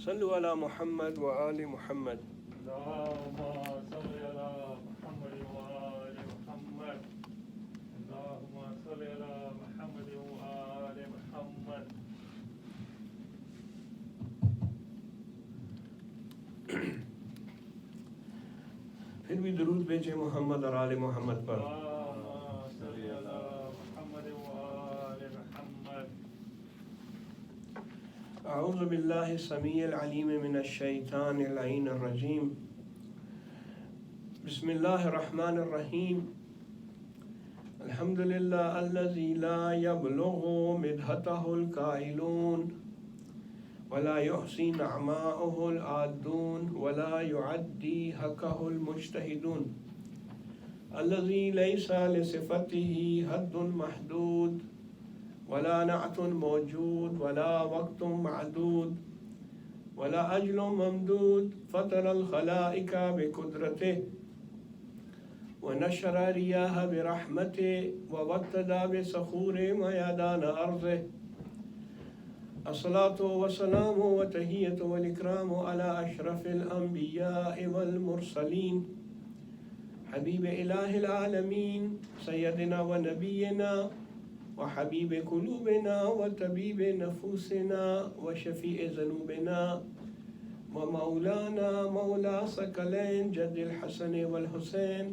صلوا على محمد وآل محمد. اللهم صل على محمد وآل محمد. اللهم صل على محمد وآل محمد. پھر بھی درود بھیجیں محمد اور آل محمد پر. اللهم صل على محمد وآل محمد. اعوذ باللہ السمیع العلیم من الشیطان اللعین الرجیم. بسم اللہ الرحمن الرحیم. الحمد للہ الذی لا یبلغ مدحتہ القائلون ولا يحصي نعماءه العادون ولا يعدي حقه المجتهدون الذي ليس لصفته حد محدود ولا نعت موجود ولا وقت معدود ولا أجل ممدود فطر الخلائق بقدرته ونشر رياح برحمته ووتد بصخور ميدان أرضه. الصلاة والسلام والتحية والإكرام على أشرف الأنبياء والمرسلين حبيب إله العالمين سيدنا ونبينا وحبيب قلوبنا وطبيب نفوسنا وشفيع ذنوبنا ومولانا مولى ثقلين جد الحسن والحسين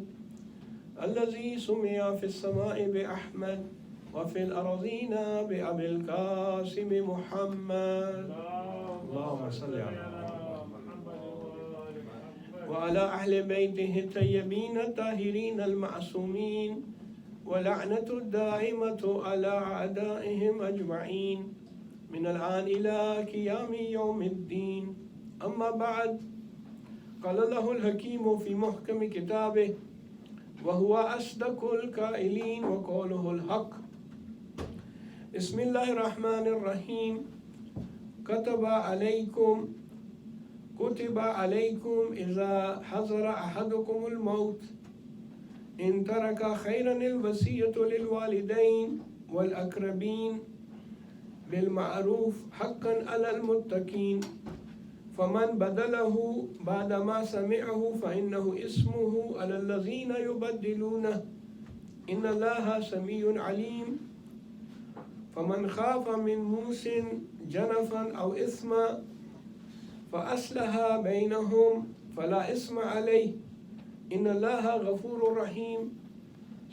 الذي سمع في السماء بأحمد وفي الأرضين بأبي القاسم محمد. اللهم صل على محمد وعلى أهل بيته الطيبين الطاهرين المعصومين ولعنة الدائمة على أعدائهم أجمعين من الآن إلى قيام يوم الدين. أما بعد قال الله الحكيم في محكم كتابه وهو أصدق القائلين وقوله الحق. بسم الله الرحمن الرحيم. كتب عليكم إذا حضر أحدكم الموت إن ترك خيرا الوصية للوالدين والأقربين بالمعروف حقا على المتقين فمن بدله بعدما سمعه فإنه اسمه على الذين يبدلونه إن الله سميع عليم. فمن خاف من موص جنفا أو إثما فأصلح بينهم فلا إثم عليه إن الله غفور رحيم.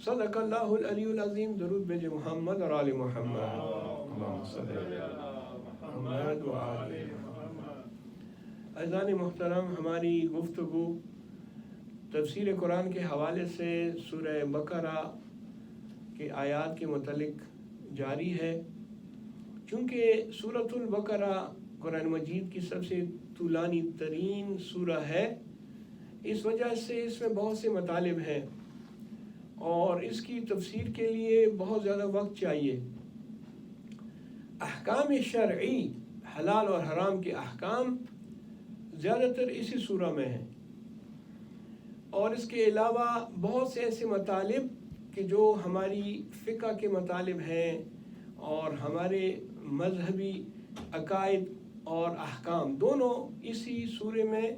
صدق الله العلي العظيم. درود بھیجے محمد اور آل محمد. اللهم صل على محمد وآل محمد. عزیزان محترم، ہماری گفتگو تفسیر قرآن کے حوالے سے سورہ بقرہ کے آیات کے متعلق جاری ہے. چونکہ سورۃ البقرہ قرآن مجید کی سب سے طولانی ترین سورہ ہے، اس وجہ سے اس میں بہت سے مطالب ہیں اور اس کی تفسیر کے لیے بہت زیادہ وقت چاہیے. احکام شرعی، حلال اور حرام کے احکام زیادہ تر اسی سورہ میں ہیں، اور اس کے علاوہ بہت سے ایسے مطالب کہ جو ہماری فقہ کے مطالب ہیں اور ہمارے مذہبی عقائد اور احکام، دونوں اسی سورے میں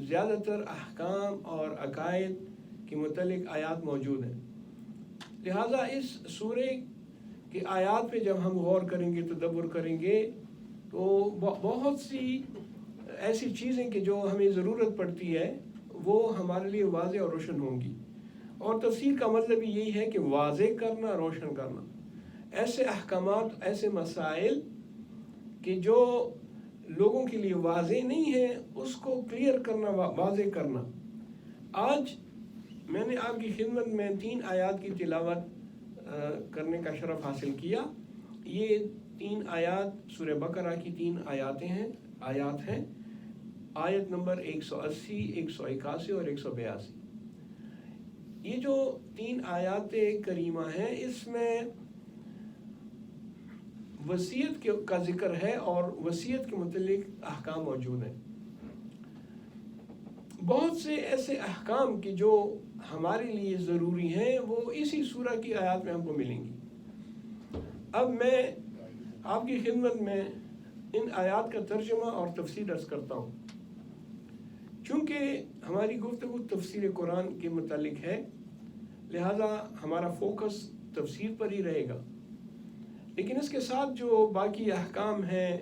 زیادہ تر احکام اور عقائد کے متعلق آیات موجود ہیں. لہٰذا اس سورے کی آیات پہ جب ہم غور کریں گے، تدبر کریں گے، تو بہت سی ایسی چیزیں کہ جو ہمیں ضرورت پڑتی ہے وہ ہمارے لیے واضح اور روشن ہوں گی. اور تفسیر کا مطلب یہی ہے کہ واضح کرنا، روشن کرنا ایسے احکامات، ایسے مسائل کہ جو لوگوں کے لیے واضح نہیں ہے اس کو کلیئر کرنا، واضح کرنا. آج میں نے آپ کی خدمت میں 3 آیات کی تلاوت کرنے کا شرف حاصل کیا. یہ 3 آیات سورہ بقرہ کی 3 آیات ہیں. آیت نمبر 180، 181 اور 182. یہ جو 3 آیات کریمہ ہیں اس میں وصیت کا ذکر ہے اور وصیت کے متعلق احکام موجود ہیں. بہت سے ایسے احکام کہ جو ہمارے لیے ضروری ہیں وہ اسی سورہ کی آیات میں ہم کو ملیں گی. اب میں آپ کی خدمت میں ان آیات کا ترجمہ اور تفسیر عرض کرتا ہوں. چونکہ ہماری گفتگو تفسیر قرآن کے متعلق ہے، لہذا ہمارا فوکس تفسیر پر ہی رہے گا، لیکن اس کے ساتھ جو باقی احکام ہیں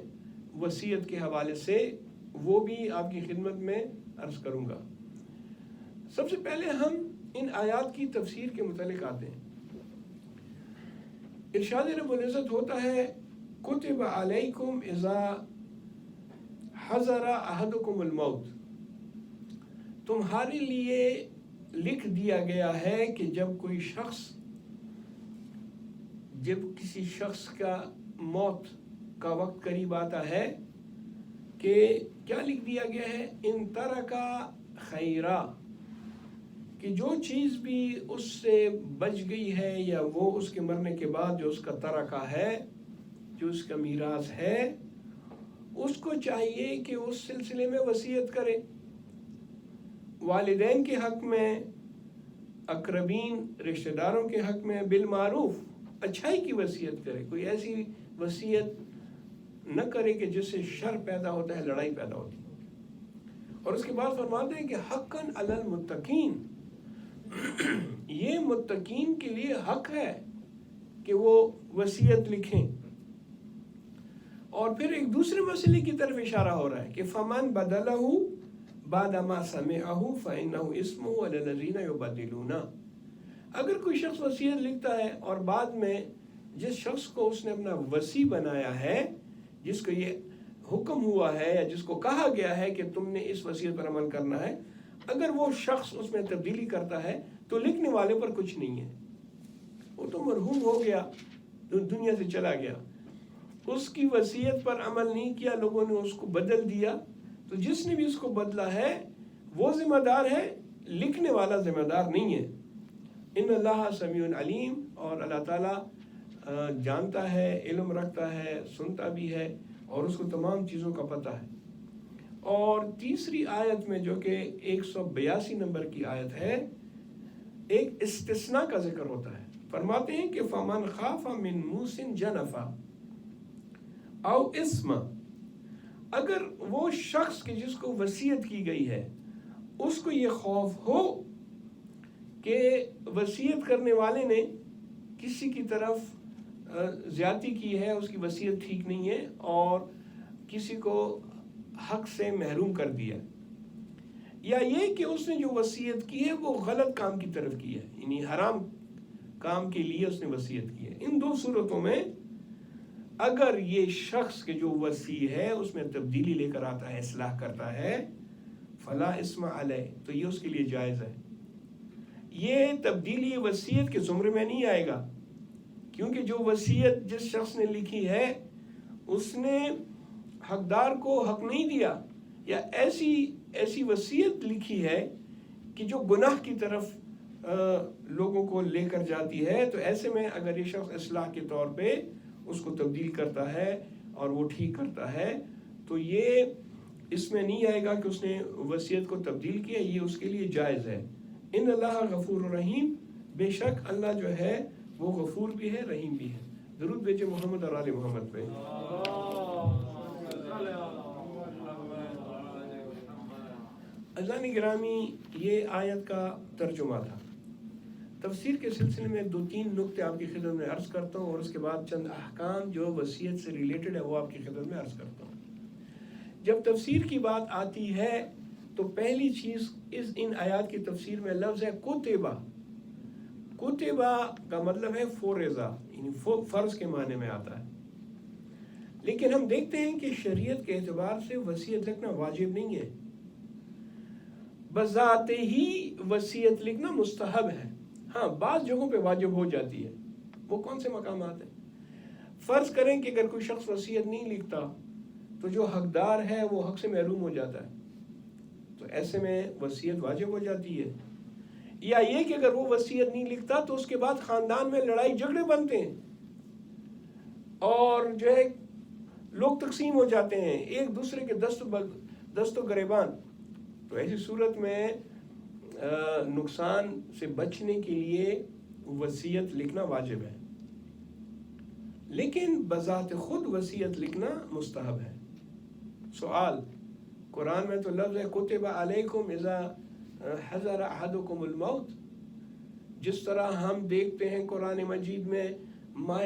وصیت کے حوالے سے وہ بھی آپ کی خدمت میں عرض کروں گا. سب سے پہلے ہم ان آیات کی تفسیر کے متعلق آتے ہیں. ارشاد رب العزت ہوتا ہے کتب علیکم اذا حضر احدکم الموت، تمہارے لیے لکھ دیا گیا ہے کہ جب کسی شخص کا موت کا وقت قریب آتا ہے کہ کیا لکھ دیا گیا ہے، ان ترکا خیرا، کہ جو چیز بھی اس سے بچ گئی ہے یا وہ اس کے مرنے کے بعد جو اس کا ترکہ ہے، جو اس کا میراث ہے، اس کو چاہیے کہ اس سلسلے میں وصیت کرے. والدین کے حق میں، اقربین رشتہ داروں کے حق میں بالمعروف اچھائی کی وصیت کرے. کوئی ایسی وصیت نہ کرے کہ جس سے شر پیدا ہوتا ہے، لڑائی پیدا ہوتی ہے. اور اس کے بعد فرماتے ہیں کہ حقاً علی المتقین، یہ متقین کے لیے حق ہے کہ وہ وصیت لکھیں. اور پھر ایک دوسرے مسئلے کی طرف اشارہ ہو رہا ہے کہ فمن بدلہ بعد ما سمعہ فإنہ اسمہ علی الذین یبدلون. اگر کوئی شخص وصیت لکھتا ہے اور بعد میں جس شخص کو اس نے اپنا وصی بنایا ہے، جس کو یہ حکم ہوا ہے یا جس کو کہا گیا ہے کہ تم نے اس وصیت پر عمل کرنا ہے، اگر وہ شخص اس میں تبدیلی کرتا ہے تو لکھنے والے پر کچھ نہیں ہے. وہ تو مرحوم ہو گیا، دنیا سے چلا گیا، اس کی وصیت پر عمل نہیں کیا، لوگوں نے اس کو بدل دیا. تو جس نے بھی اس کو بدلا ہے وہ ذمہ دار ہے، لکھنے والا ذمہ دار نہیں ہے. ان اللہ سمیع علیم، اور اللہ تعالیٰ جانتا ہے، علم رکھتا ہے، سنتا بھی ہے، اور اس کو تمام چیزوں کا پتہ ہے. اور تیسری آیت میں جو کہ 182 نمبر کی آیت ہے، ایک استثناء کا ذکر ہوتا ہے. فرماتے ہیں کہ فمن خاف من موص جنفا او اسم، اگر وہ شخص کے جس کو وصیت کی گئی ہے اس کو یہ خوف ہو کہ وصیت کرنے والے نے کسی کی طرف زیادتی کی ہے، اس کی وصیت ٹھیک نہیں ہے اور کسی کو حق سے محروم کر دیا، یا یہ کہ اس نے جو وصیت کی ہے وہ غلط کام کی طرف کی ہے، یعنی حرام کام کے لیے اس نے وصیت کی ہے. ان دو صورتوں میں اگر یہ شخص کے جو وصی ہے اس میں تبدیلی لے کر آتا ہے، اصلاح کرتا ہے، فلا اسم علیہ، تو یہ اس کے لیے جائز ہے. یہ تبدیلی وصیت کے زمرے میں نہیں آئے گا، کیونکہ جو وصیت جس شخص نے لکھی ہے اس نے حقدار کو حق نہیں دیا، یا ایسی وصیت لکھی ہے کہ جو گناہ کی طرف لوگوں کو لے کر جاتی ہے. تو ایسے میں اگر یہ شخص اصلاح کے طور پہ اس کو تبدیل کرتا ہے اور وہ ٹھیک کرتا ہے تو یہ اس میں نہیں آئے گا کہ اس نے وصیت کو تبدیل کیا، یہ اس کے لیے جائز ہے. ان اللہ غفور رحیم، بے شک اللہ جو ہے وہ غفور بھی ہے، رحیم بھی ہے. درود بھیجے محمد اور آل محمد پہ. عزیزان گرامی، یہ آیت کا ترجمہ تھا. تفسیر کے سلسلے میں 2-3 نکتے آپ کی خدمت میں عرض کرتا ہوں، اور اس کے بعد چند احکام جو وصیت سے ریلیٹڈ ہے وہ آپ کی خدمت میں عرض کرتا ہوں. جب تفسیر کی بات آتی ہے تو پہلی چیز ان آیات کی تفسیر میں لفظ ہے کتبہ. کتبہ کا مطلب ہے فرضہ، یعنی فرض کے معنی میں آتا ہے. لیکن ہم دیکھتے ہیں کہ شریعت کے اعتبار سے وصیت لکھنا واجب نہیں ہے، بذات ہی وصیت لکھنا مستحب ہے. ہاں، بعض جگہوں پہ واجب ہو جاتی ہے. وہ کون سے مقامات ہیں؟ فرض کریں کہ اگر کوئی شخص وصیت نہیں لکھتا تو جو حقدار ہے وہ حق سے محروم ہو جاتا ہے، تو ایسے میں وصیت واجب ہو جاتی ہے. یا یہ کہ اگر وہ وصیت نہیں لکھتا تو اس کے بعد خاندان میں لڑائی جھگڑے بنتے ہیں اور جو ہے لوگ تقسیم ہو جاتے ہیں، ایک دوسرے کے دست و گریبان. تو ایسی صورت میں نقصان سے بچنے کے لیے وصیت لکھنا واجب ہے، لیکن بذات خود وصیت لکھنا مستحب ہے. سوال، قرآن میں تو لفظ ہے کتب علیکم اذا حضر احدکم الموت. جس طرح ہم دیکھتے ہیں قرآن مجید میں ماہ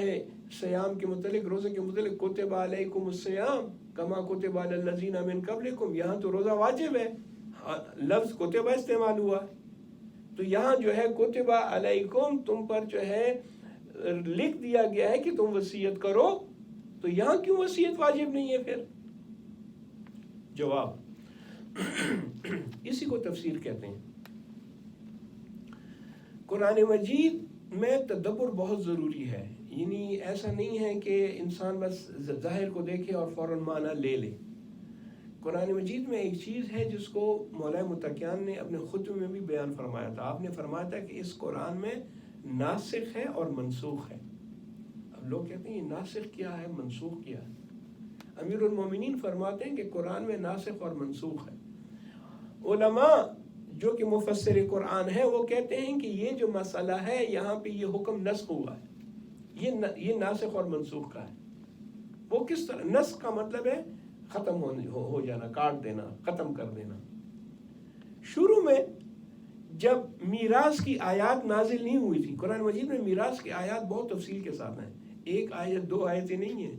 سیام کے متعلق، روزے کے متعلق، کتب علیکم الصیام کما کتب علی الذین من قبلکم، یہاں تو روزہ واجب ہے، لفظ کتبہ استعمال ہوا. تو یہاں جو ہے کتب علیکم تم پر جو ہے لکھ دیا گیا ہے کہ تم وصیت کرو، تو یہاں کیوں وصیت واجب نہیں ہے پھر؟ جواب، اسی کو تفسیر کہتے ہیں. قرآن مجید میں تدبر بہت ضروری ہے. یعنی ایسا نہیں ہے کہ انسان بس ظاہر کو دیکھے اور فوراً معنی لے لے. قرآن مجید میں ایک چیز ہے جس کو مولانا متقیان نے اپنے خطبے میں بھی بیان فرمایا تھا. آپ نے فرمایا تھا کہ اس قرآن میں ناسخ ہے اور منسوخ ہے. اب لوگ کہتے ہیں یہ ناسخ کیا ہے، منسوخ کیا ہے؟ امیر المومنین فرماتے ہیں کہ قرآن میں ناسخ اور منسوخ ہے. علماء جو کہ مفسر قرآن ہے وہ کہتے ہیں کہ یہ جو مسئلہ ہے یہاں پہ یہ حکم نسخ ہوا ہے، یہ ناسخ اور منسوخ کا ہے. وہ کس طرح؟ نسخ کا مطلب ہے ختم ہو جانا، کاٹ دینا، ختم کر دینا. شروع میں جب میراث کی آیات نازل نہیں ہوئی تھی، قرآن مجید میں میراث کی آیات بہت تفصیل کے ساتھ ہیں، ایک آیت دو آیتیں نہیں ہیں،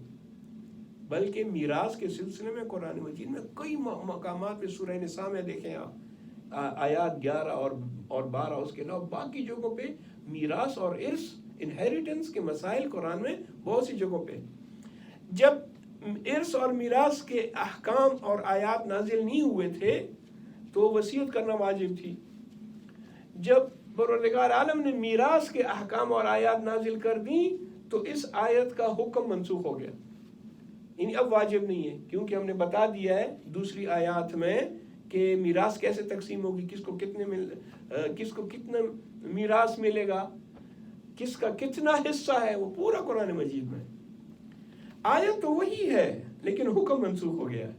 بلکہ میراث کے سلسلے میں قرآن مجید میں کئی مقامات پہ، سورہ نساء میں دیکھیں آپ آیات 11 اور 12، اس کے علاوہ باقی جگہوں پہ میراث اور ارث، انہیریٹنس کے مسائل قرآن میں بہت سی جگہوں پہ. جب ارث اور میراث کے احکام اور آیات نازل نہیں ہوئے تھے تو وصیت کرنا واجب تھی. جب پروردگار عالم نے میراث کے احکام اور آیات نازل کر دیں تو اس آیت کا حکم منسوخ ہو گیا، یعنی اب واجب نہیں ہے، کیونکہ ہم نے بتا دیا ہے دوسری آیات میں کہ میراث کیسے تقسیم ہوگی، کس کو کتنا میراث ملے گا، کس کا کتنا حصہ ہے، وہ پورا قرآن مجید میں. آیت تو وہی ہے لیکن حکم منسوخ ہو گیا ہے.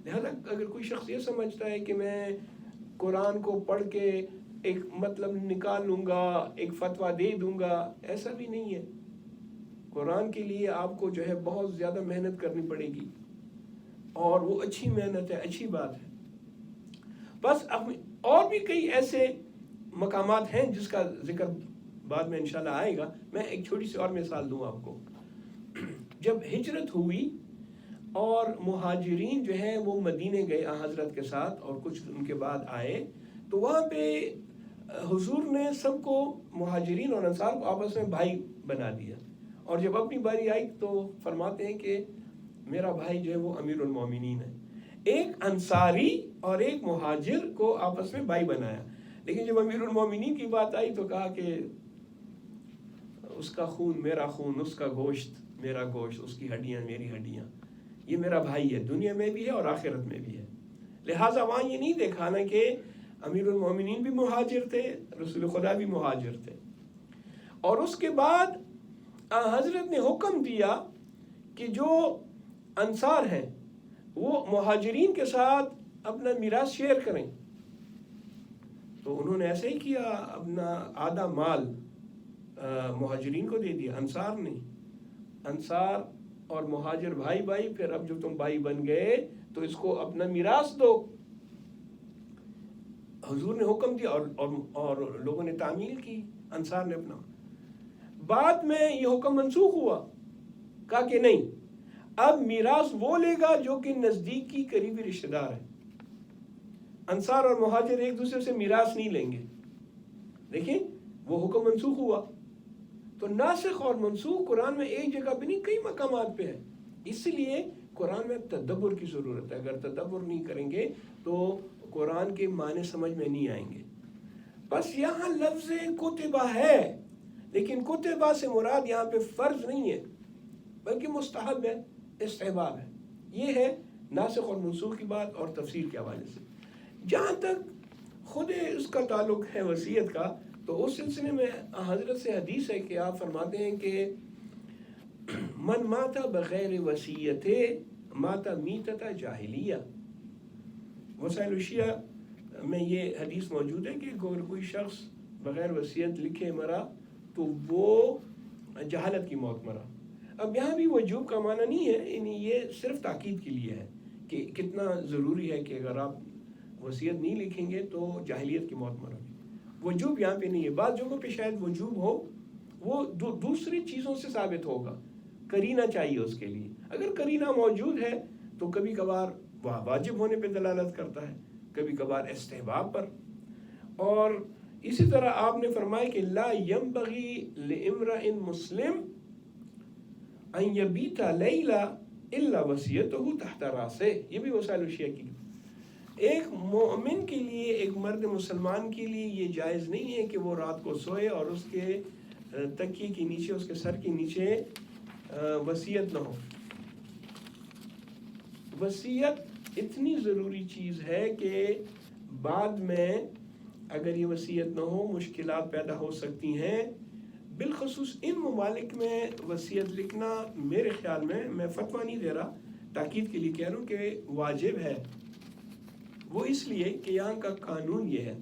لہذا اگر کوئی شخص یہ سمجھتا ہے کہ میں قرآن کو پڑھ کے ایک مطلب نکال لوں گا، ایک فتویٰ دے دوں گا، ایسا بھی نہیں ہے. قرآن کے لیے آپ کو جو ہے بہت زیادہ محنت کرنی پڑے گی، اور وہ اچھی محنت ہے، اچھی بات ہے. بس اور بھی کئی ایسے مقامات ہیں جس کا ذکر بعد میں انشاءاللہ آئے گا. میں ایک چھوٹی سی اور مثال دوں آپ کو. جب ہجرت ہوئی اور مہاجرین جو ہیں وہ مدینے گئے حضرت کے ساتھ اور کچھ ان کے بعد آئے، تو وہاں پہ حضور نے سب کو، مہاجرین اور انصار کو، آپس میں بھائی بنا دیا. اور جب اپنی باری آئی تو فرماتے ہیں کہ میرا بھائی جو ہے وہ امیر المومنین ہے. ایک انصاری اور ایک مہاجر کو آپس میں بھائی بنایا، لیکن جب امیر المومنین کی بات آئی تو کہا کہ اس کا خون میرا خون، اس کا گوشت میرا گوشت، اس کی ہڈیاں میری ہڈیاں، یہ میرا بھائی ہے، دنیا میں بھی ہے اور آخرت میں بھی ہے. لہٰذا وہاں یہ نہیں دیکھانا کہ امیر المومنین بھی مہاجر تھے، رسول خدا بھی مہاجر تھے. اور اس کے بعد حضرت نے حکم دیا کہ جو انصار ہیں وہ مہاجرین کے ساتھ اپنا میراث شیئر کریں. تو انہوں نے ایسے ہی کیا، اپنا آدھا مال مہاجرین کو دے دیا، انصار نہیں. انصار اور مہاجر بھائی بھائی، پھر اب جو تم بھائی بن گئے تو اس کو اپنا میراث دو. حضور نے حکم دیا اور لوگوں نے تعمیل کی، انصار نے اپنا. بعد میں یہ حکم منسوخ ہوا، کہا کہ نہیں، اب میراث وہ لے گا جو کہ نزدیکی قریبی رشتہ دار ہے. انصار اور مہاجر ایک دوسرے سے میراث نہیں لیں گے. دیکھیں وہ حکم منسوخ ہوا. تو ناسخ اور منسوخ قرآن میں ایک جگہ پہ نہیں، کئی مقامات پہ ہے. اس لیے قرآن میں تدبر کی ضرورت ہے. اگر تدبر نہیں کریں گے تو قرآن کے معنی سمجھ میں نہیں آئیں گے. بس یہاں لفظ کتبہ ہے، لیکن کتبہ سے مراد یہاں پہ فرض نہیں ہے بلکہ مستحب ہے، استحباب ہے. یہ ہے ناسخ اور منسوخ کی بات اور تفسیر کے حوالے سے. جہاں تک خود اس کا تعلق ہے وصیت کا، تو اس سلسلے میں حضرت سے حدیث ہے کہ آپ فرماتے ہیں کہ من مات بغیر وصیت مات میتۃ جاہلیہ. وسائل الشیعہ میں یہ حدیث موجود ہے کہ اگر کوئی شخص بغیر وصیت لکھے مرا تو وہ جہالت کی موت مرا. اب یہاں بھی وجوب کا معنی نہیں ہے، یعنی یہ صرف تاکید کے لیے ہے کہ کتنا ضروری ہے کہ اگر آپ وصیت نہیں لکھیں گے تو جاہلیت کی موت مرو گے. وجوب یہاں پہ نہیں ہے. بعض جگہوں پہ شاید وجوب ہو، وہ دوسری چیزوں سے ثابت ہوگا، کرینہ چاہیے اس کے لیے. اگر کرینہ موجود ہے تو کبھی کبھار واجب ہونے پہ دلالت کرتا ہے، کبھی کبھار استحباب پر. اور اسی طرح آپ نے فرمایا کہ لا ينبغي لامرئ مسلم ان يبيت ليلا الا وصيته تحت راسه. یہ بھی وسائل الشیعہ کی. ایک مومن کے لیے، ایک مرد مسلمان کے لیے یہ جائز نہیں ہے کہ وہ رات کو سوئے اور اس کے تکیے کے نیچے، اس کے سر کے نیچے وصیت نہ ہو. وصیت اتنی ضروری چیز ہے کہ بعد میں اگر یہ وصیت نہ ہو مشکلات پیدا ہو سکتی ہیں. بالخصوص ان ممالک میں وصیت لکھنا میرے خیال میں فتویٰ نہیں دے رہا، تاکید کے لیے کہہ رہا ہوں کہ واجب ہے. وہ اس لیے کہ یہاں کا قانون یہ ہے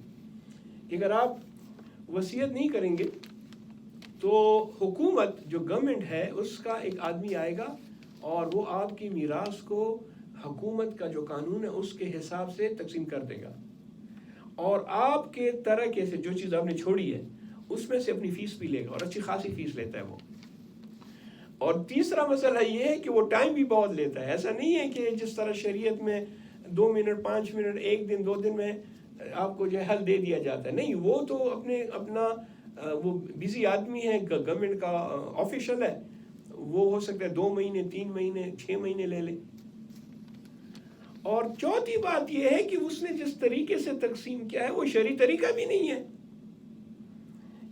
کہ اگر آپ وصیت نہیں کریں گے تو حکومت جو گورنمنٹ ہے اس کا ایک آدمی آئے گا اور وہ آپ کی میراث کو حکومت کا جو قانون ہے اس کے حساب سے تقسیم کر دے گا، اور آپ کے ترکے سے جو چیز آپ نے چھوڑی ہے اس میں سے اپنی فیس بھی لے گا، اور اچھی خاصی فیس لیتا ہے وہ. اور تیسرا مسئلہ یہ ہے کہ وہ ٹائم بھی بہت لیتا ہے. ایسا نہیں ہے کہ جس طرح شریعت میں 2 منٹ 5 منٹ 1 دن 2 دن میں آپ کو جو ہے حل دے دیا جاتا ہے. نہیں، وہ تو اپنا وہ بیزی آدمی ہے، گورنمنٹ کا آفیشل ہے، وہ ہو سکتا ہے 2 مہینے 3 مہینے 6 مہینے لے لے. اور چوتھی بات یہ ہے کہ اس نے جس طریقے سے تقسیم کیا ہے وہ شرعی طریقہ بھی نہیں ہے.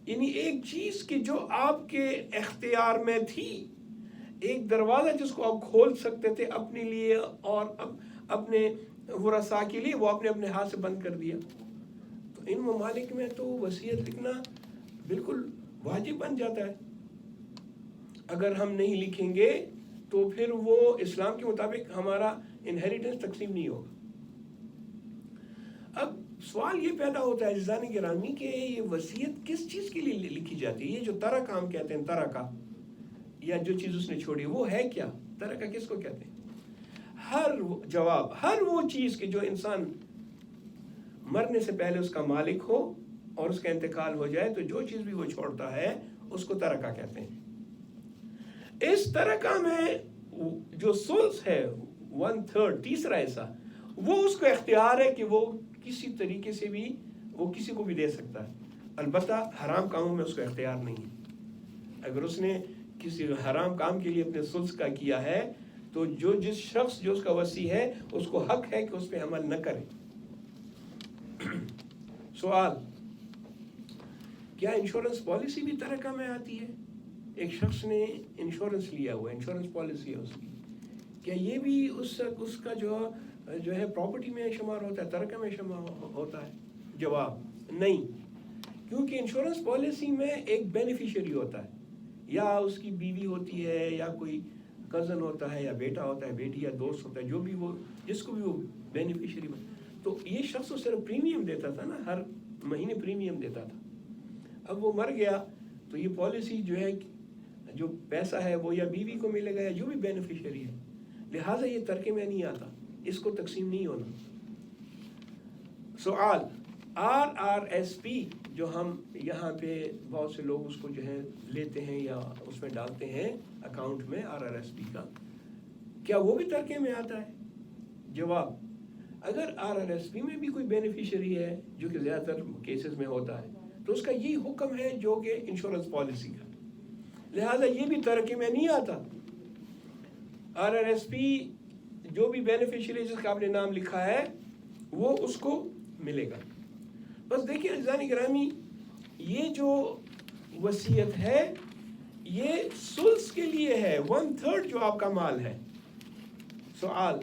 یعنی ایک چیز کہ جو آپ کے اختیار میں تھی، ایک دروازہ جس کو آپ کھول سکتے تھے اپنے لیے اور اپنے ورثاء کے لیے، وہ آپ نے اپنے ہاتھ سے بند کر دیا. تو ان ممالک میں تو وصیت لکھنا بالکل واجب بن جاتا ہے. اگر ہم نہیں لکھیں گے تو پھر وہ اسلام کے مطابق ہمارا انہیریٹنس تقسیم نہیں ہوگا. اب سوال یہ پیدا ہوتا ہے عزیزان گرامی کہ یہ وصیت کس چیز کے لیے لکھی جاتی ہے؟ یہ جو ترک ہم کہتے ہیں، ترکہ یا جو چیز اس نے چھوڑی وہ ہے کیا؟ ترکہ کس کو کہتے ہیں؟ ہر وہ چیز کہ جو انسان مرنے سے پہلے اس کا مالک ہو اور اس کا انتقال ہو جائے تو جو چیز بھی وہ چھوڑتا ہے اس کو ترکہ کہتے ہیں. اس ترکہ میں جو ثلث ہے 1/3 تیسرا حصہ، وہ اس کو اختیار ہے کہ وہ کسی طریقے سے بھی وہ کسی کو بھی دے سکتا ہے. البتہ حرام کاموں میں اس کو اختیار نہیں ہے. اگر اس نے کسی حرام کام کے لیے اپنے ثلث کا کیا ہے تو جس شخص جو اس کا وصی ہے اس کو حق ہے کہ اس پہ عمل نہ کرے. سوال، کیا انشورنس پالیسی بھی ترکہ میں آتی ہے؟ ایک شخص نے انشورنس لیا ہوا، انشورنس پالیسی ہے اس کی، کیا یہ بھی اس کا جو ہے پراپرٹی میں شمار ہوتا ہے، ترکہ میں شمار ہوتا ہے؟ جواب نہیں، کیونکہ انشورنس پالیسی میں ایک بینیفیشری ہوتا ہے، یا اس کی بیوی ہوتی ہے یا کوئی کزن ہوتا ہے یا بیٹا ہوتا ہے، بیٹی یا دوست ہوتا ہے، جو بھی وہ جس کو بھی وہ بینیفیشری میں. تو یہ شخص تو صرف پریمیم دیتا تھا نا، ہر مہینے پریمیم دیتا تھا. اب وہ مر گیا تو یہ پالیسی جو ہے جو پیسہ ہے وہ یا بیوی کو ملے گا یا جو بھی بینیفیشری ہے. لہٰذا یہ ترکے میں نہیں آتا، اس کو تقسیم نہیں ہونا. سوال، RRSP جو ہم یہاں پہ بہت سے لوگ اس کو جو ہے لیتے ہیں یا اس میں ڈالتے ہیں اکاؤنٹ میں RRSP کا، کیا وہ بھی ترکے میں آتا ہے؟ جواب، اگر RRSP میں بھی کوئی بینیفیشری ہے جو کہ زیادہ تر کیسز میں ہوتا ہے تو اس کا یہی حکم ہے جو کہ انشورنس پالیسی کا، لہذا یہ بھی ترکے میں نہیں آتا. RRSP جو بھی بینیفیشری جس کا آپ نے نام لکھا ہے وہ اس کو ملے گا. بس دیکھیں عزیزان گرامی، یہ جو وصیت ہے یہ ثلث کے لیے ہے، 1/3 جو آپ کا مال ہے. سوال،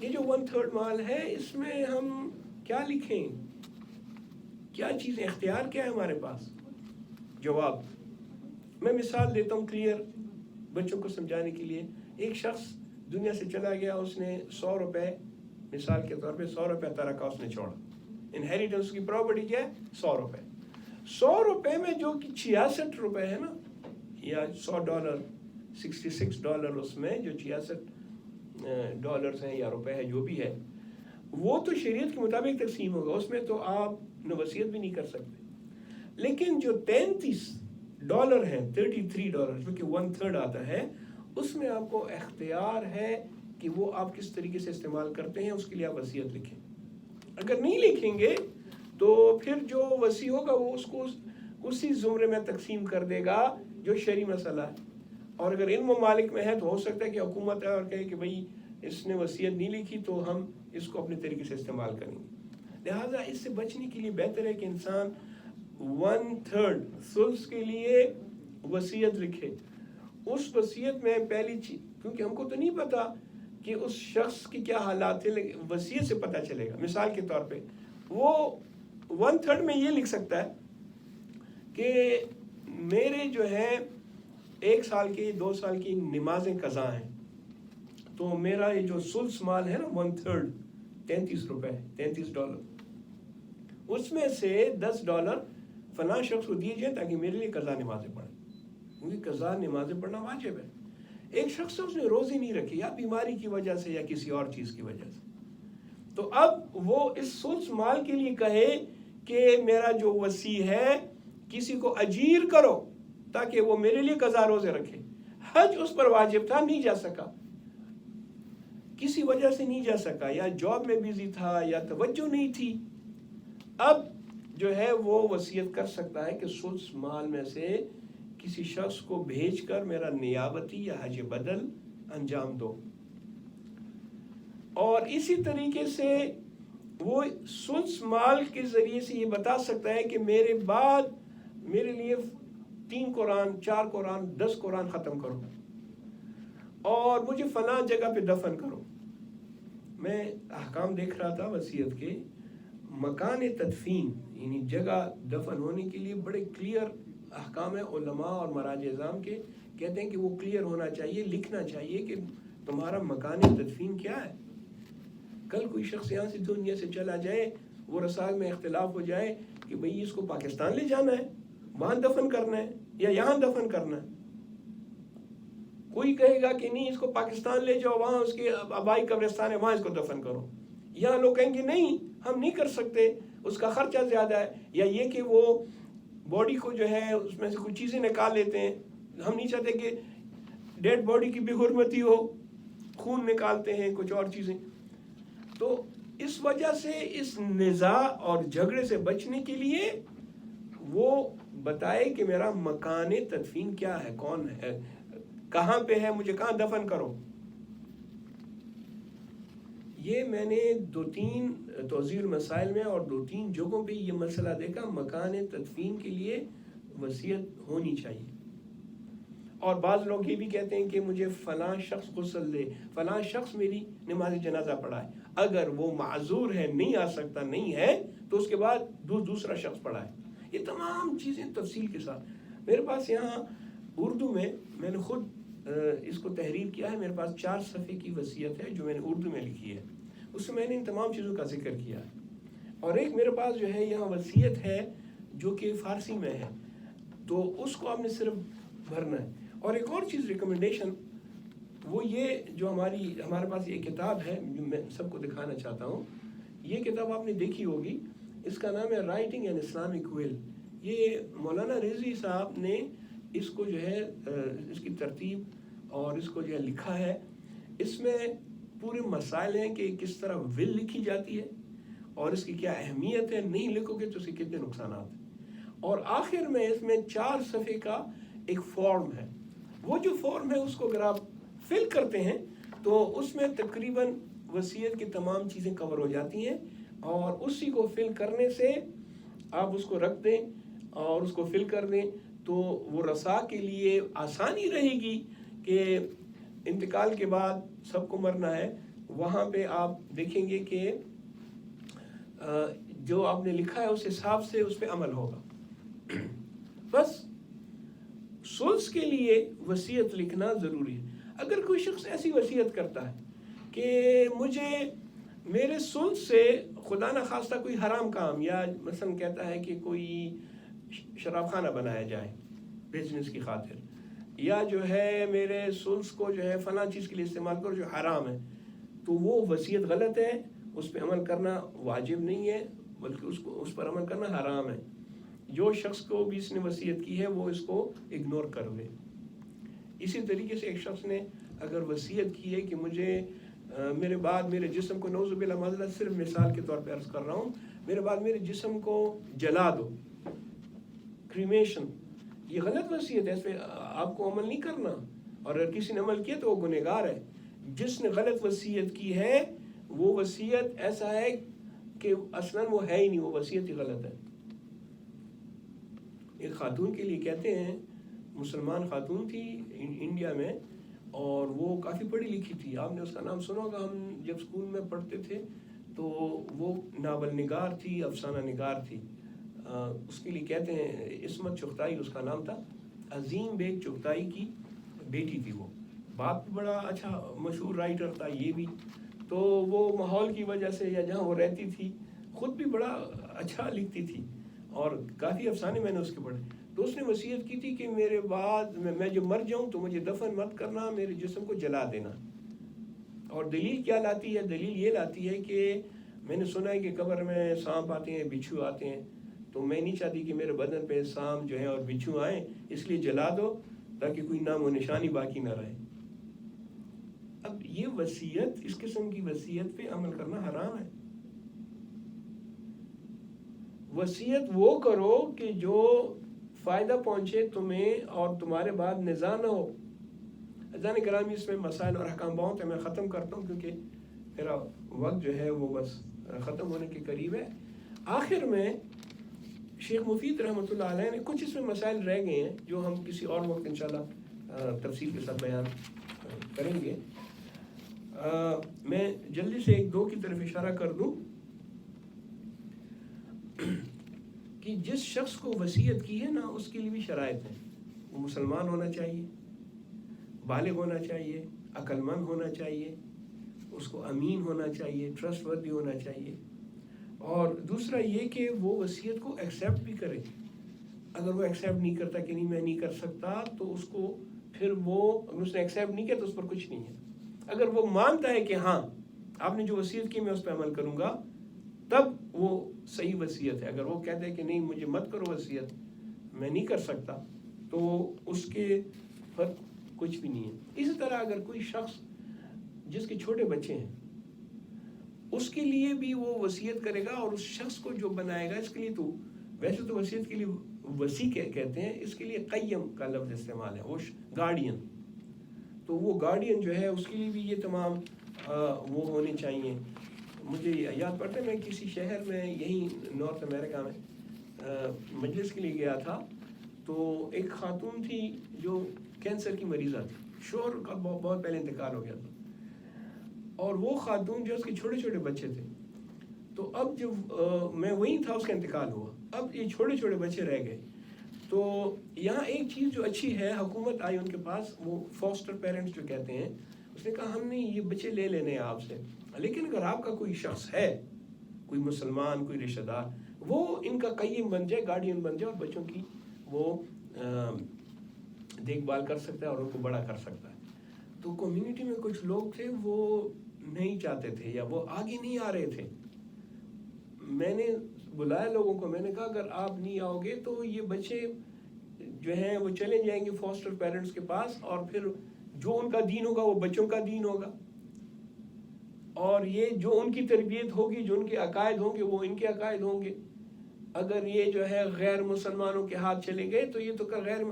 یہ جو 1/3 مال ہے اس میں ہم کیا لکھیں؟ کیا چیزیں اختیار کیا ہے ہمارے پاس؟ جواب، میں مثال دیتا ہوں کلیئر بچوں کو سمجھانے کے لیے. ایک شخص دنیا سے چلا گیا، اس نے 100 روپے مثال کے طور پہ 100 روپے ترکہ اس نے چھوڑا. انہیریٹنس کی پراپرٹی کیا ہے؟ 100 روپے. 100 روپے میں جو کہ 66 روپے ہے نا، یا $100 $66 اس میں جو $66 ہیں یا روپے ہے جو بھی ہے وہ تو شریعت کے مطابق تقسیم ہوگا، اس میں تو آپ وصیت بھی نہیں کر سکتے. لیکن جو $33 ہیں $33 جو کہ 1/3 آتا ہے اس میں آپ کو اختیار ہے کہ وہ آپ کس طریقے سے استعمال کرتے ہیں، اس کے لیے آپ وصیت لکھیں. اگر نہیں لکھیں گے تو پھر جو وصی ہوگا وہ اس کو اسی زمرے میں تقسیم کر دے گا جو شرعی مسئلہ ہے. اور اگر ان ممالک میں ہے تو ہو سکتا ہے کہ حکومت ہے اور کہے کہ بھئی اس نے وصیت نہیں لکھی تو ہم اس کو اپنے طریقے سے استعمال کریں گے. لہٰذا اس سے بچنے کے لیے بہتر ہے کہ انسان 1/3 ثلث کے لیے وصیت لکھے. اس وصیت میں پہلی چیز، کیونکہ ہم کو تو نہیں پتا کہ اس شخص کی کیا حالات ہیں، لیکن وصیت سے پتہ چلے گا. مثال کے طور پہ وہ 1/3 میں یہ لکھ سکتا ہے کہ میرے جو ہے 1 سال کی 2 سال کی نمازیں قضا ہیں، تو میرا یہ جو ثلث مال ہے نا 1/3 $33 اس میں سے $10 فلاں شخص کو دیے جائیں تاکہ میرے لیے قضا نمازیں پڑھیں، کیونکہ قضا نمازیں پڑھنا واجب ہے. ایک شخص سے اس نے روزی نہیں رکھی یا بیماری کی وجہ سے یا کسی اور چیز کی وجہ سے، تو اب وہ اس ثلث مال کے لیے کہے کہ میرا جو وصی ہے کسی کو اجیر کرو تاکہ وہ میرے لیے قضا روزے رکھے. حج اس پر واجب تھا، نہیں جا سکا، کسی وجہ سے نہیں جا سکا، یا جاب میں بیزی تھا یا توجہ نہیں تھی. اب جو ہے وہ وصیت کر سکتا ہے کہ ثلث مال میں سے کسی شخص کو بھیج کر میرا نیابتی یا حج بدل انجام دو. اور اسی طریقے سے وہ ثلث مال کے ذریعے سے یہ بتا سکتا ہے کہ میرے بعد میرے لیے 3 قرآن 4 قرآن 10 قرآن ختم کرو اور مجھے فلاں جگہ پہ دفن کرو. میں احکام دیکھ رہا تھا وصیت کے، مکان تدفین یعنی جگہ دفن ہونے کے لیے بڑے کلیئر احکام ہیں. علماء اور مراجع اعظام کے کہتے ہیں کہ وہ کلیئر ہونا چاہیے، لکھنا چاہیے کہ تمہارا مکان تدفین کیا ہے. کل کوئی شخص یہاں سے دنیا سے چلا جائے، وہ رسائل میں اختلاف ہو جائے کہ بھئی اس کو پاکستان لے جانا ہے، وہاں دفن کرنا ہے یا یہاں دفن کرنا ہے. کوئی کہے گا کہ نہیں اس کو پاکستان لے جاؤ، وہاں اس کے آبائی قبرستان ہے وہاں اس کو دفن کرو. یہاں لوگ کہیں گے نہیں ہم نہیں کر سکتے، اس کا خرچہ زیادہ ہے، یا یہ کہ وہ باڈی کو جو ہے اس میں سے کچھ چیزیں نکال لیتے ہیں، ہم نہیں چاہتے کہ ڈیڈ باڈی کی بے حرمتی ہو، خون نکالتے ہیں کچھ اور چیزیں. تو اس وجہ سے اس نزاع اور جھگڑے سے بچنے کے لیے وہ بتائے کہ میرا مکان تدفین کیا ہے، کون ہے، کہاں پہ ہے، مجھے کہاں دفن کرو. یہ میں نے 2-3 توضیح المسائل میں اور 2-3 جگہوں پہ یہ مسئلہ دیکھا، مکان تدفین کے لیے وصیت ہونی چاہیے. اور بعض لوگ یہ بھی کہتے ہیں کہ مجھے فلاں شخص غسل دے، فلاں شخص میری نماز جنازہ پڑھائے. اگر وہ معذور ہے، نہیں آ سکتا، نہیں ہے، تو اس کے بعد دوسرا شخص پڑھائے. یہ تمام چیزیں تفصیل کے ساتھ میرے پاس یہاں اردو میں نے خود اس کو تحریر کیا ہے. میرے پاس 4 صفحے کی وصیت ہے جو میں نے اردو میں لکھی ہے، اس میں نے ان تمام چیزوں کا ذکر کیا ہے. اور ایک میرے پاس جو ہے یہاں وصیت ہے جو کہ فارسی میں ہے، تو اس کو آپ نے صرف بھرنا ہے. اور ایک اور چیز ریکمنڈیشن وہ یہ جو ہمارے پاس یہ کتاب ہے جو میں سب کو دکھانا چاہتا ہوں. یہ کتاب آپ نے دیکھی ہوگی، اس کا نام ہے رائٹنگ این اسلامک ول. یہ مولانا رضوی صاحب نے اس کو جو ہے اس کی ترتیب اور اس کو جو ہے لکھا ہے. اس میں پورے مسائل ہیں کہ کس طرح ول لکھی جاتی ہے اور اس کی کیا اہمیت ہے، نہیں لکھو گے تو اس کے کتنے نقصانات ہیں. اور آخر میں اس میں 4 صفحے کا ایک فارم ہے. وہ جو فارم ہے اس کو اگر آپ فل کرتے ہیں تو اس میں تقریباً وصیت کی تمام چیزیں کور ہو جاتی ہیں. اور اسی کو فل کرنے سے آپ اس کو رکھ دیں اور اس کو فل کر دیں تو وہ رسا کے لیے آسانی رہے گی کہ انتقال کے بعد سب کو مرنا ہے. وہاں پہ آپ دیکھیں گے کہ جو آپ نے لکھا ہے اس حساب سے اس پہ عمل ہوگا. بس ثلث کے لیے وصیت لکھنا ضروری ہے. اگر کوئی شخص ایسی وصیت کرتا ہے کہ مجھے میرے ثلث سے خدا نہ خواستہ کوئی حرام کام، یا مثلا کہتا ہے کہ کوئی شراب خانہ بنایا جائے بزنس کی خاطر، یا جو ہے میرے سلس کو جو ہے فلاں چیز کے لیے استعمال کرو جو حرام ہے، تو وہ وصیت غلط ہے، اس پہ عمل کرنا واجب نہیں ہے بلکہ اس پر عمل کرنا حرام ہے۔ جو شخص کو بھی اس نے وصیت کی ہے وہ اس کو اگنور کر دے۔ اسی طریقے سے ایک شخص نے اگر وصیت کی ہے کہ مجھے میرے بعد میرے جسم کو، نعوذ باللہ معذرت صرف مثال کے طور پہ عرض کر رہا ہوں، میرے بعد میرے جسم کو جلا دو، کریمیشن، یہ غلط وصیت ہے، اس پہ آپ کو عمل نہیں کرنا، اور اگر کسی نے عمل کیا تو وہ گنہگار ہے۔ جس نے غلط وصیت کی ہے وہ وصیت ایسا ہے کہ اصلاً وہ ہے ہی نہیں، وہ وصیت ہی غلط ہے۔ ایک خاتون کے لیے کہتے ہیں، مسلمان خاتون تھی انڈیا میں، اور وہ کافی پڑھی لکھی تھی، آپ نے اس کا نام سنا ہوگا، ہم جب اسکول میں پڑھتے تھے تو وہ ناول نگار تھی، افسانہ نگار تھی۔ اس کے لیے کہتے ہیں عصمت چغتائی اس کا نام تھا، عظیم بیگ چغتائی کی بیٹی تھی وہ، باپ بھی بڑا اچھا مشہور رائٹر تھا یہ بھی، تو وہ ماحول کی وجہ سے یا جہاں وہ رہتی تھی خود بھی بڑا اچھا لکھتی تھی، اور کافی افسانے میں نے اس کے پڑھے۔ تو اس نے وصیت کی تھی کہ میرے بعد میں جب مر جاؤں تو مجھے دفن مت کرنا، میرے جسم کو جلا دینا۔ اور دلیل کیا لاتی ہے؟ دلیل یہ لاتی ہے کہ میں نے سنا ہے کہ قبر میں سانپ آتے ہیں، بچھو آتے ہیں، تو میں نہیں چاہتی کہ میرے بدن پہ سانپ جو ہے اور بچھو آئیں، اس لیے جلا دو تاکہ کوئی نام و نشانی باقی نہ رہے۔ اب یہ وصیت، اس قسم کی وصیت پہ عمل کرنا حرام ہے۔ وصیت وہ کرو کہ جو فائدہ پہنچے تمہیں اور تمہارے بعد نزاع نہ ہو۔ عزیزان گرامی، اس میں مسائل اور احکام بہت ہیں، میں ختم کرتا ہوں کیونکہ میرا وقت جو ہے وہ بس ختم ہونے کے قریب ہے۔ آخر میں شیخ مفید رحمۃ اللہ علیہ نے کچھ اس میں مسائل رہ گئے ہیں جو ہم کسی اور وقت انشاءاللہ تفصیل کے ساتھ بیان کریں گے۔ میں جلدی سے ایک دو کی طرف اشارہ کر دوں کہ جس شخص کو وصیت کی ہے نا اس کے لیے بھی شرائط ہیں۔ وہ مسلمان ہونا چاہیے، بالغ ہونا چاہیے، عقل مند ہونا چاہیے، اس کو امین ہونا چاہیے، ٹرسٹ وردی ہونا چاہیے، اور دوسرا یہ کہ وہ وصیت کو ایکسیپٹ بھی کرے۔ اگر وہ ایکسیپٹ نہیں کرتا کہ نہیں میں نہیں کر سکتا، تو اس کو پھر وہ، اگر اس نے ایکسیپٹ نہیں کیا تو اس پر کچھ نہیں ہے۔ اگر وہ مانتا ہے کہ ہاں آپ نے جو وصیت کی میں اس پہ عمل کروں گا، تب وہ صحیح وصیت ہے۔ اگر وہ کہتے ہیں کہ نہیں مجھے مت کرو وصیت، میں نہیں کر سکتا، تو اس کے پر کچھ بھی نہیں ہے۔ اسی طرح اگر کوئی شخص جس کے چھوٹے بچے ہیں اس کے لیے بھی وہ وصیت کرے گا، اور اس شخص کو جو بنائے گا، اس کے لیے تو ویسے تو وصیت کے لیے وصی کہتے ہیں، اس کے لیے قیم کا لفظ استعمال ہے، وہ گارڈین، تو وہ گارڈین جو ہے اس کے لیے بھی یہ تمام وہ ہونے چاہیے۔ مجھے یاد پڑتا ہے میں کسی شہر میں یہیں نارتھ امریکہ میں مجلس کے لیے گیا تھا، تو ایک خاتون تھی جو کینسر کی مریضہ تھی، شوہر کا بہت پہلے انتقال ہو گیا تھا، اور وہ خاتون جو اس کے چھوٹے چھوٹے بچے تھے، تو اب جب میں وہیں تھا اس کا انتقال ہوا، اب یہ چھوٹے چھوٹے بچے رہ گئے، تو یہاں ایک چیز جو اچھی ہے، حکومت آئی ان کے پاس، وہ فاسٹر پیرنٹس جو کہتے ہیں، اس نے کہا ہم نے یہ بچے لے لینے ہیں آپ سے، لیکن اگر آپ کا کوئی شخص ہے، کوئی مسلمان، کوئی رشتہ دار، وہ ان کا قیم بن جائے، گارڈین بن جائے، اور بچوں کی وہ دیکھ بھال کر سکتا ہے اور ان کو بڑا کر سکتا ہے۔ تو کمیونٹی میں کچھ لوگ تھے وہ نہیں چاہتے تھے یا وہ آگے نہیں آ رہے تھے۔ میں نے بلایا لوگوں کو، میں نے کہا اگر آپ نہیں آؤ گے تو یہ بچے جو ہیں وہ چلے جائیں گے فاسٹر پیرنٹس کے پاس، اور پھر جو ان کا دین ہوگا وہ بچوں کا دین ہوگا، اور یہ جو ان کی تربیت ہوگی، جو ان کے عقائد ہوں گے وہ ان کے عقائد ہوں گے۔ اگر یہ جو ہے غیر مسلمانوں کے ہاتھ چلے گئے تو یہ تو غیر،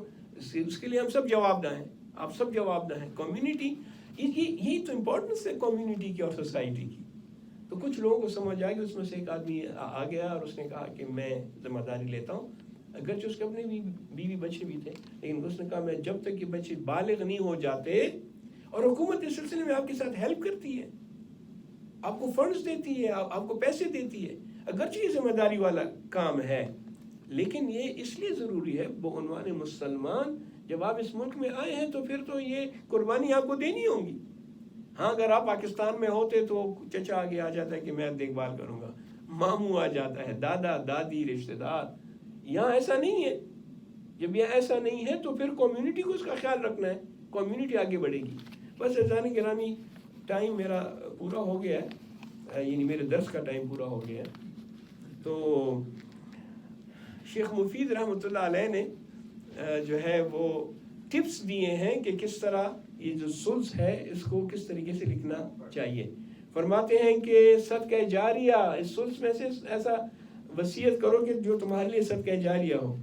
اس کے لیے ہم سب جواب دہ ہیں، آپ سب جواب دہ ہیں۔ کمیونٹی، یہی تو امپورٹنس ہے کمیونٹی کی اور سوسائٹی کی۔ تو کچھ لوگوں کو سمجھ آئے گی، اس میں سے ایک آدمی آ گیا اور اس نے کہا کہ میں ذمہ داری لیتا ہوں، اگرچہ اس کے اپنے بھی بیوی بچے بھی تھے، لیکن اس نے کہا میں جب تک یہ بچے بالغ نہیں ہو جاتے، اور حکومت اس سلسلے میں آپ کے ساتھ ہیلپ کرتی ہے، آپ کو فنڈز دیتی ہے، آپ کو پیسے دیتی ہے، اگرچہ یہ ذمہ داری والا کام ہے، لیکن یہ اس لیے ضروری ہے بعنوان مسلمان، جب آپ اس ملک میں آئے ہیں تو پھر تو یہ قربانی آپ کو دینی ہوگی۔ ہاں اگر آپ پاکستان میں ہوتے تو چچا آگے آ جاتا ہے کہ میں دیکھ بھال کروں گا، ماموں آ جاتا ہے، دادا دادی رشتہ دار، یہاں ایسا نہیں ہے۔ جب یہ ایسا نہیں ہے تو پھر کمیونٹی کو اس کا خیال رکھنا ہے، کمیونٹی آگے بڑھے گی. بس عزیزان گرامی، ٹائم میرا پورا ہو گیا ہے، یعنی میرے درس کا ٹائم پورا ہو گیا ہے. تو شیخ مفید رحمۃ اللہ علیہ نے جو ہے وہ ٹپس دیے ہیں کہ کس طرح یہ جو سلس ہے اس کو کس طریقے سے لکھنا چاہیے. فرماتے ہیں کہ صدقہ جاریہ، اس سلس میں سے ایسا وصیت کرو کہ جو تمہارے لیے صدقہ جاریہ ہو.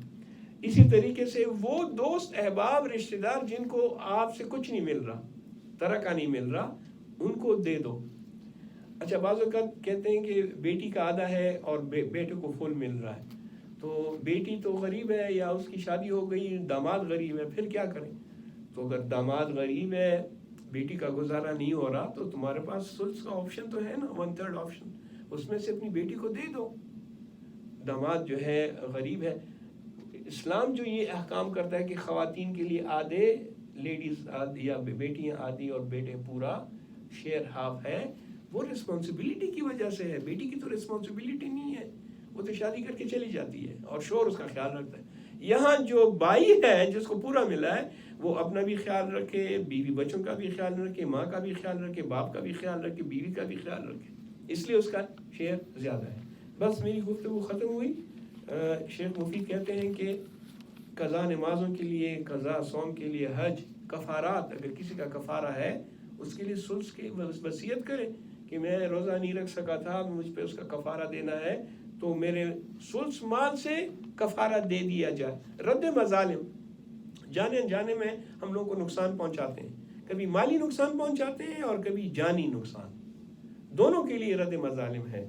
اسی طریقے سے وہ دوست احباب رشتہ دار جن کو آپ سے کچھ نہیں مل رہا، ترکہ نہیں مل رہا، ان کو دے دو. اچھا، بعض اوقات کہتے ہیں کہ بیٹی کا آدھا ہے اور بیٹے کو فل مل رہا ہے، تو بیٹی تو غریب ہے یا اس کی شادی ہو گئی، داماد غریب ہے، پھر کیا کریں؟ تو اگر داماد غریب ہے، بیٹی کا گزارا نہیں ہو رہا، تو تمہارے پاس سلس کا آپشن تو ہے نا، 1/3 آپشن، اس میں سے اپنی بیٹی کو دے دو. داماد جو ہے غریب ہے. اسلام جو یہ احکام کرتا ہے کہ خواتین کے لیے آدھے، لیڈیز آدھی یا بیٹیاں آدھی اور بیٹے پورا، شیئر ہاف ہے، وہ رسپانسبلٹی کی وجہ سے ہے. بیٹی کی تو رسپانسبلٹی نہیں ہے، وہ تو شادی کر کے چلی جاتی ہے اور شوہر اس کا خیال رکھتا ہے. یہاں جو بائی ہے جس کو پورا ملا ہے، وہ اپنا بھی خیال رکھے، بیوی بچوں کا بھی خیال رکھے، ماں کا بھی خیال رکھے، باپ کا بھی خیال رکھے، بیوی کا بھی خیال رکھے، اس لیے اس کا شیئر زیادہ ہے. بس میری گفتگو ختم ہوئی. شیخ مفید کہتے ہیں کہ قضا نمازوں کے لیے، قضا صوم کے لیے، حج، کفارات، اگر کسی کا کفارہ ہے اس کے لیے سلس کی وصیت کرے کہ میں روزہ نہیں رکھ سکا تھا، مجھ پہ اس کا کفارہ دینا ہے، تو میرے سلس مال سے کفارہ دے دیا جائے. رد مظالم، جانے انجانے میں ہم لوگوں کو نقصان پہنچاتے ہیں، کبھی مالی نقصان پہنچاتے ہیں اور کبھی جانی نقصان، دونوں کے لیے رد مظالم ہے.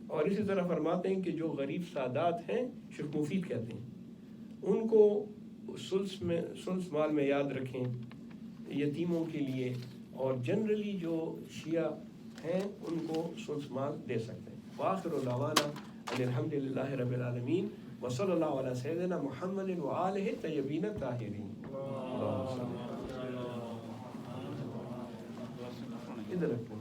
اور اسی طرح فرماتے ہیں کہ جو غریب سادات ہیں، شیخ مفید کہتے ہیں، ان کو سلس مال میں یاد رکھیں، یتیموں کے لیے، اور جنرلی جو شیعہ ہیں ان کو سلس مال دے سکتے ہیں. وآخر دعوانا ان الحمد للہ رب العالمین وصلی اللہ علی سیدنا محمد وآلہ الطیبین الطاہرین. ادھر رکھیں.